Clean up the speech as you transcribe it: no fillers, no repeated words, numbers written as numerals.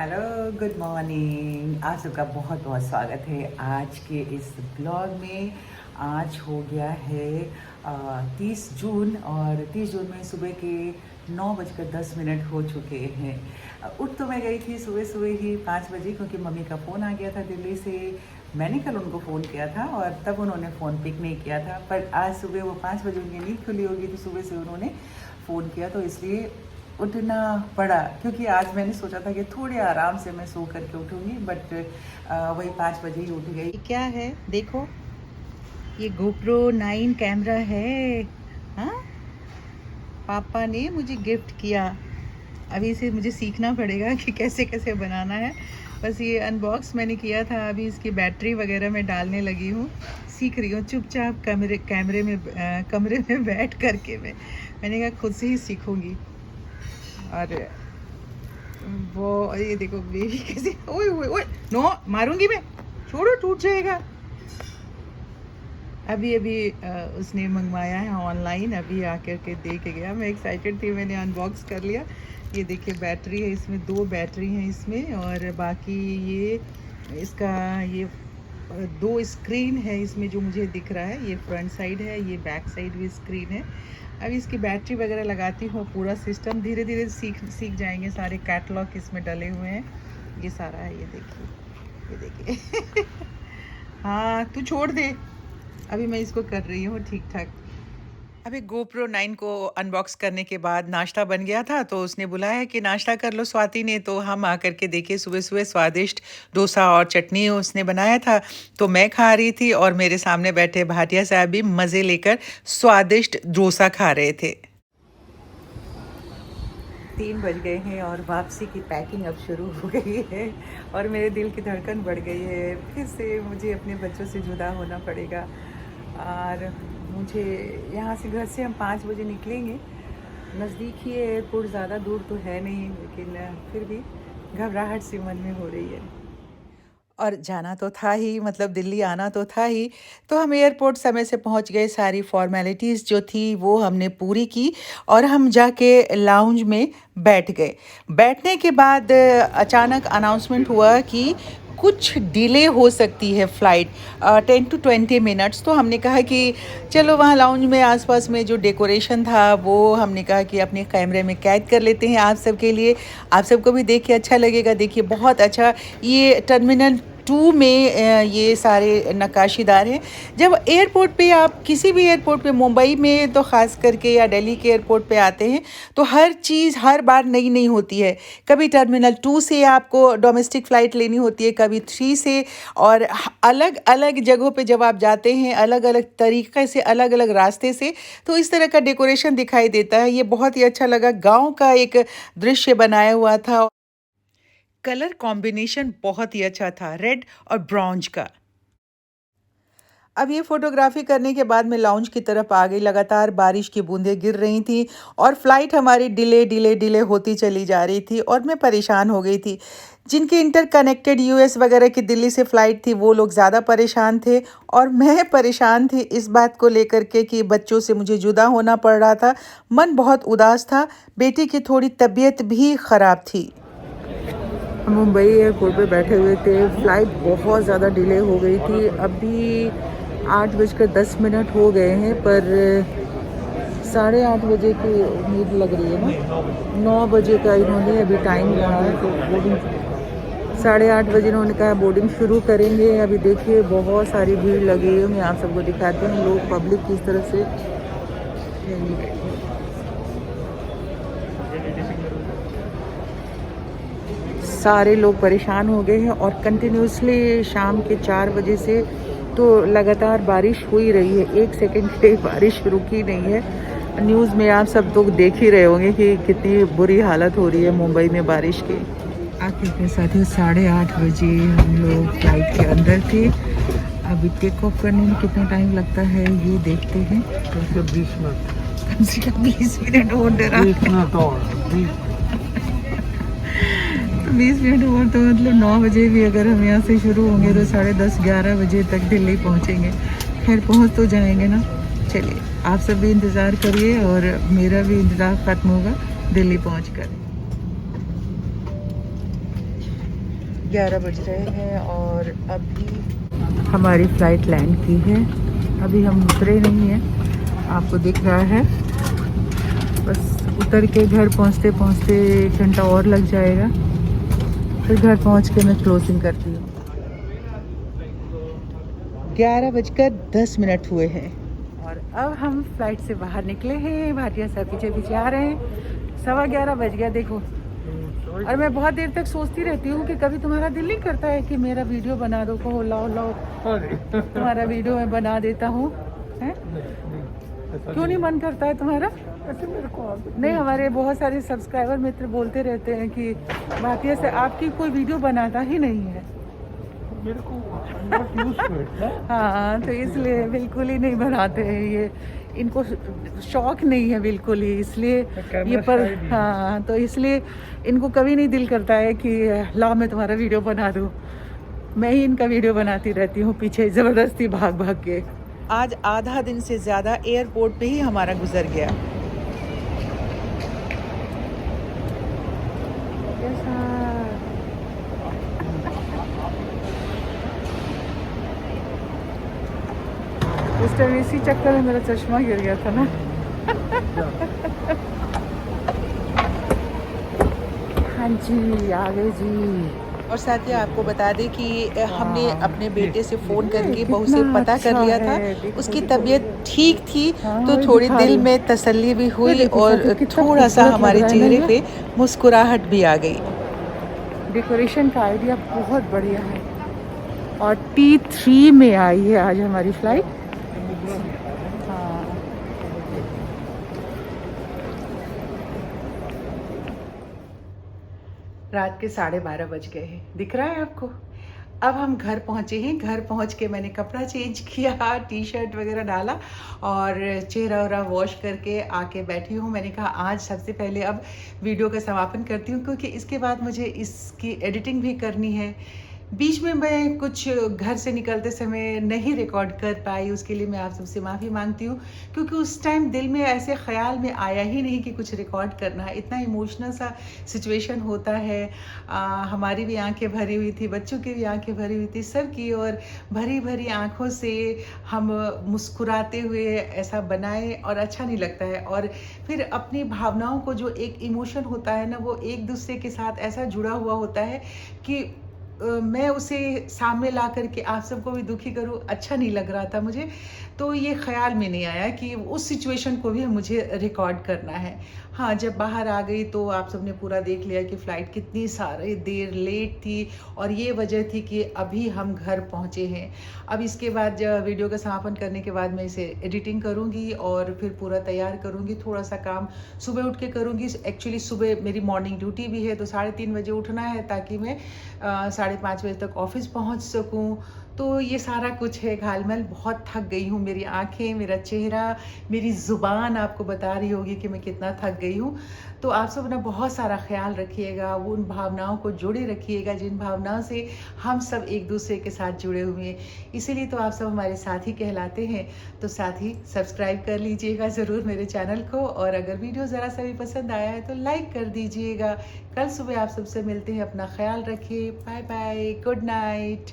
Hello, good morning. आप सबका बहुत बहुत स्वागत है आज के इस ब्लॉग में। आज हो गया है 30 जून और 30 जून में सुबह के 9:10 हो चुके हैं। उठ तो मैं गई थी सुबह सुबह ही 5 बजे, क्योंकि मम्मी का फ़ोन आ गया था दिल्ली से। मैंने कल उनको फ़ोन किया था और तब उन्होंने फ़ोन पिक नहीं किया था, पर आज सुबह वो 5 बजे उनकी नींद खुली होगी तो सुबह से उन्होंने फ़ोन किया, तो इसलिए उठना पड़ा। क्योंकि आज मैंने सोचा था कि थोड़े आराम से मैं सो करके उठूँगी, बट वही 5 बजे ही उठ गई। क्या है देखो, ये GoPro 9 कैमरा है। हाँ, पापा ने मुझे गिफ्ट किया। अभी इसे मुझे सीखना पड़ेगा कि कैसे कैसे बनाना है। बस ये अनबॉक्स मैंने किया था, अभी इसकी बैटरी वगैरह मैं डालने लगी हूँ। सीख रही हूँ चुपचाप कमरे में बैठ करके। मैंने कहा खुद से ही सीखूँगी। और वो ये देखो बेबी कैसे, ओए ओए ओए, नो मारूंगी मैं, छोड़ो टूट जाएगा। अभी उसने मंगवाया है ऑनलाइन, अभी आकर के दे के गया। मैं एक्साइटेड थी, मैंने अनबॉक्स कर लिया। ये देखिए बैटरी है इसमें, 2 बैटरी हैं इसमें, और बाकी ये इसका ये 2 स्क्रीन है इसमें जो मुझे दिख रहा है। ये फ्रंट साइड है, ये बैक साइड भी स्क्रीन है। अभी इसकी बैटरी वगैरह लगाती हूँ, पूरा सिस्टम धीरे धीरे सीख जाएंगे। सारे कैटलॉग इसमें डले हुए हैं, ये सारा है। ये देखिए हाँ तू छोड़ दे, अभी मैं इसको कर रही हूँ ठीक ठाक। अभी GoPro 9 को अनबॉक्स करने के बाद नाश्ता बन गया था, तो उसने बुलाया कि नाश्ता कर लो स्वाति ने। तो हम आकर के देखिए सुबह सुबह स्वादिष्ट डोसा और चटनी उसने बनाया था, तो मैं खा रही थी और मेरे सामने बैठे भाटिया साहब भी मज़े लेकर स्वादिष्ट डोसा खा रहे थे। 3 बज गए हैं और वापसी की पैकिंग अब शुरू हो गई है, और मेरे दिल की धड़कन बढ़ गई है। फिर से मुझे अपने बच्चों से जुदा होना पड़ेगा। और मुझे यहाँ से, घर से हम 5 बजे निकलेंगे। नज़दीक ही है एयरपोर्ट, ज़्यादा दूर तो है नहीं, लेकिन फिर भी घबराहट सी मन में हो रही है। और जाना तो था ही, मतलब दिल्ली आना तो था ही। तो हम एयरपोर्ट समय से पहुंच गए, सारी फॉर्मेलिटीज़ जो थी वो हमने पूरी की, और हम जाके लाउंज में बैठ गए। बैठने के बाद अचानक अनाउंसमेंट हुआ कि कुछ डिले हो सकती है फ़्लाइट 10 to 20 मिनट्स। तो हमने कहा कि चलो वहाँ लाउंज में आसपास में जो डेकोरेशन था वो हमने कहा कि अपने कैमरे में कैद कर लेते हैं आप सबके लिए, आप सबको भी देख के अच्छा लगेगा। देखिए बहुत अच्छा, ये टर्मिनल 2 में ये सारे नक्काशीदार हैं। जब एयरपोर्ट पे, आप किसी भी एयरपोर्ट पे, मुंबई में तो ख़ास करके या दिल्ली के एयरपोर्ट पे आते हैं, तो हर चीज़ हर बार नई नहीं होती है। कभी टर्मिनल 2 से आपको डोमेस्टिक फ़्लाइट लेनी होती है, कभी 3 से, और अलग अलग जगहों पे जब आप जाते हैं अलग अलग तरीक़े से, अलग अलग रास्ते से, तो इस तरह का डेकोरेशन दिखाई देता है। ये बहुत ही अच्छा लगा, गाँव का एक दृश्य बनाया हुआ था। कलर कॉम्बिनेशन बहुत ही अच्छा था, रेड और ब्रॉन्ज का। अब ये फ़ोटोग्राफ़ी करने के बाद मैं लाउंज की तरफ आ गई। लगातार बारिश की बूंदें गिर रही थी और फ़्लाइट हमारी डिले होती चली जा रही थी, और मैं परेशान हो गई थी। जिनकी इंटरकनेक्टेड यूएस वगैरह की दिल्ली से फ़्लाइट थी वो लोग ज़्यादा परेशान थे, और मैं परेशान थी इस बात को लेकर के कि बच्चों से मुझे जुदा होना पड़ रहा था। मन बहुत उदास था, बेटी की थोड़ी तबीयत भी ख़राब थी। हम मुंबई एयरपोर्ट पे बैठे हुए थे, फ़्लाइट बहुत ज़्यादा डिले हो गई थी। अभी 8:10 हो गए हैं, पर 8:30 बजे की उम्मीद लग रही है ना। 9 बजे का इन्होंने अभी टाइम रहा है, तो बोर्डिंग 8:30 बजे इन्होंने कहा बोर्डिंग शुरू करेंगे। अभी देखिए बहुत सारी भीड़ लगी है, मैं आप सबको दिखाती हूँ लोग, पब्लिक किस तरह से। सारे लोग परेशान हो गए हैं, और कंटिन्यूसली शाम के 4 बजे से तो लगातार बारिश हो ही रही है, 1 सेकंड के लिए बारिश रुकी नहीं है। न्यूज़ में आप सब लोग देख ही रहे होंगे कि कितनी बुरी हालत हो रही है मुंबई में बारिश की। आखिर के साथ 8:30 बजे हम लोग फ्लाइट के अंदर थे। अभी टेक ऑफ करने में कितना टाइम लगता है ये देखते हैं। कम से 20 मिनट, कम से कम 20 मिनट और डरा। 20 मिनट और 20 मिनट और, तो मतलब 9 बजे भी अगर हम यहाँ से शुरू होंगे तो 10:30-11 बजे तक दिल्ली पहुँचेंगे। खैर पहुँच तो जाएंगे ना। चलिए आप सब भी इंतज़ार करिए, और मेरा भी इंतज़ार ख़त्म होगा दिल्ली पहुँचकर। 11 बज रहे हैं और अभी हमारी फ़्लाइट लैंड की है। अभी हम उतरे नहीं हैं, आपको दिख रहा है। बस उतर के घर पहुंचते पहुंचते 1 घंटा और लग जाएगा। फिर घर पहुंच के मैं क्लोजिंग करती हूँ। 11:10 हुए हैं और अब हम फ्लाइट से बाहर निकले हैं। भाटिया साहब पीछे पीछे आ रहे हैं। 11:15 बज गया देखो। और मैं बहुत देर तक सोचती रहती हूँ कि कभी तुम्हारा दिल नहीं करता है कि मेरा वीडियो बना दो, कहो लाओ लाओ तुम्हारा वीडियो मैं बना देता हूँ। हैं क्यों नहीं मन करता है तुम्हारा? ऐसे मेरे को नहीं, हमारे बहुत सारे सब्सक्राइबर मित्र बोलते रहते हैं कि भाटिया से आपकी कोई वीडियो बनाता ही नहीं है। मेरे को हाँ, तो इसलिए बिल्कुल ही नहीं बनाते हैं ये, इनको शौक नहीं है बिल्कुल ही, इसलिए ये पर हाँ, तो इसलिए इनको कभी नहीं दिल करता है कि लाओ मैं तुम्हारा वीडियो बना दूँ। मैं ही इनका वीडियो बनाती रहती हूँ पीछे ज़बरदस्ती भाग भाग के। आज आधा दिन से ज़्यादा एयरपोर्ट पे ही हमारा गुजर गया। उस टाइम इसी चक्कर में मेरा चश्मा गिर गया था ना। हाँ जी, आ गए जी। और साथ ही आपको बता दें कि हमने अपने बेटे से फ़ोन करके बहू से पता कर लिया था, उसकी तबीयत ठीक थी, तो थोड़ी दिल में तसल्ली भी हुई और थोड़ा सा हमारे चेहरे पे मुस्कुराहट भी आ गई। डेकोरेशन का आइडिया बहुत बढ़िया है। और T3 में आई है आज हमारी फ़्लाइट। हाँ, रात के 12:30 बज गए हैं, दिख रहा है आपको। अब हम घर पहुँचे हैं। घर पहुँच के मैंने कपड़ा चेंज किया, टी शर्ट वगैरह डाला और चेहरा वगैरह वॉश करके आके बैठी हूँ। मैंने कहा आज सबसे पहले अब वीडियो का समापन करती हूँ, क्योंकि इसके बाद मुझे इसकी एडिटिंग भी करनी है। बीच में मैं कुछ घर से निकलते समय नहीं रिकॉर्ड कर पाई, उसके लिए मैं आप सबसे माफ़ी मांगती हूँ, क्योंकि उस टाइम दिल में ऐसे ख्याल में आया ही नहीं कि कुछ रिकॉर्ड करना है। इतना इमोशनल सा सिचुएशन होता है। हमारी भी आंखें भरी हुई थी, बच्चों की भी आंखें भरी हुई थी, सब की, और भरी भरी आंखों से हम मुस्कुराते हुए ऐसा बनाए और अच्छा नहीं लगता है। और फिर अपनी भावनाओं को, जो एक इमोशन होता है ना, वो एक दूसरे के साथ ऐसा जुड़ा हुआ होता है कि मैं उसे सामने ला करके आप सबको भी दुखी करूं, अच्छा नहीं लग रहा था मुझे। तो ये ख्याल में नहीं आया कि उस सिचुएशन को भी मुझे रिकॉर्ड करना है। हाँ, जब बाहर आ गई तो आप सबने पूरा देख लिया कि फ़्लाइट कितनी सारी देर लेट थी, और ये वजह थी कि अभी हम घर पहुँचे हैं। अब इसके बाद वीडियो का समापन करने के बाद मैं इसे एडिटिंग करूँगी और फिर पूरा तैयार करूँगी। थोड़ा सा काम सुबह उठ के करूँगी। एक्चुअली सुबह मेरी मॉर्निंग ड्यूटी भी है, तो 3:30 बजे उठना है ताकि मैं 5:30 बजे तक ऑफिस पहुँच सकूँ। तो ये सारा कुछ है घालमेल। बहुत थक गई हूँ, मेरी आंखें, मेरा चेहरा, मेरी ज़ुबान आपको बता रही होगी कि मैं कितना थक गई हूँ। तो आप सब ना बहुत सारा ख्याल रखिएगा, वो उन भावनाओं को जोड़े रखिएगा जिन भावनाओं से हम सब एक दूसरे के साथ जुड़े हुए हैं। इसीलिए तो आप सब हमारे साथी कहलाते हैं। तो साथी सब्सक्राइब कर लीजिएगा ज़रूर मेरे चैनल को, और अगर वीडियो ज़रा सा भी पसंद आया है तो लाइक कर दीजिएगा। कल सुबह आप सबसे मिलते हैं। अपना ख्याल रखिए। Bye bye, good night.